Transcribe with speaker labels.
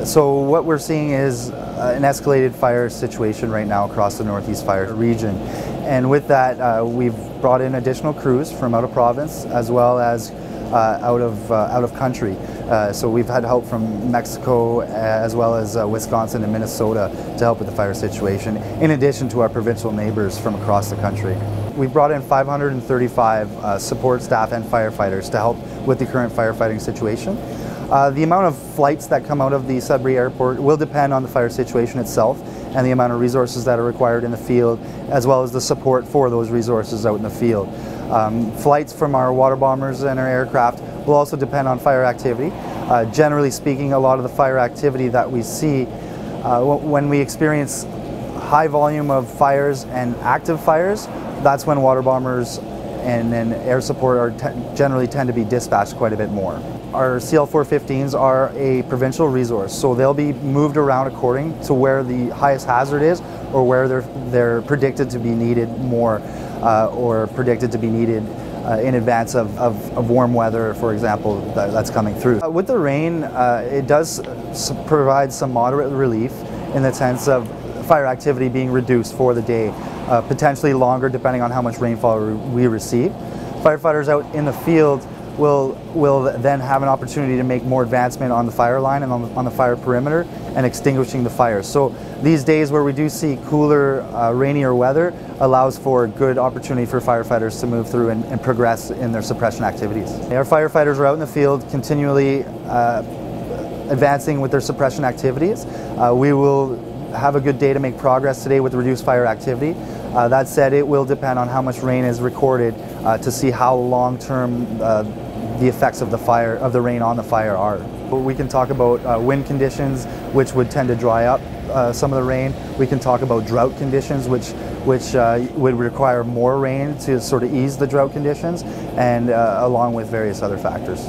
Speaker 1: So what we're seeing is an escalated fire situation right now across the Northeast Fire region. And with that, we've brought in additional crews from out of province as well as out of country. So we've had help from Mexico as well as Wisconsin and Minnesota to help with the fire situation, in addition to our provincial neighbors from across the country. We've brought in 535 support staff and firefighters to help with the current firefighting situation. The amount of flights that come out of the Sudbury Airport will depend on the fire situation itself and the amount of resources that are required in the field, as well as the support for those resources out in the field. Flights from our water bombers and our aircraft will also depend on fire activity. Generally speaking, a lot of the fire activity that we see when we experience high volume of fires and active fires, that's when water bombers and air support generally tend to be dispatched quite a bit more. Our CL-415s are a provincial resource, so they'll be moved around according to where the highest hazard is or where they're predicted to be needed more or predicted to be needed in advance of warm weather, for example, that's coming through. With the rain, it does provide some moderate relief in the sense of fire activity being reduced for the day, potentially longer depending on how much rainfall we receive. Firefighters out in the field will then have an opportunity to make more advancement on the fire line and on the fire perimeter and extinguishing the fire. So these days where we do see cooler, rainier weather allows for a good opportunity for firefighters to move through and progress in their suppression activities. Our firefighters are out in the field continually advancing with their suppression activities. We will have a good day to make progress today with reduced fire activity. That said, it will depend on how much rain is recorded to see how long-term the effects of the rain on the fire are. We can talk about wind conditions, which would tend to dry up some of the rain. We can talk about drought conditions, which would require more rain to sort of ease the drought conditions, and along with various other factors.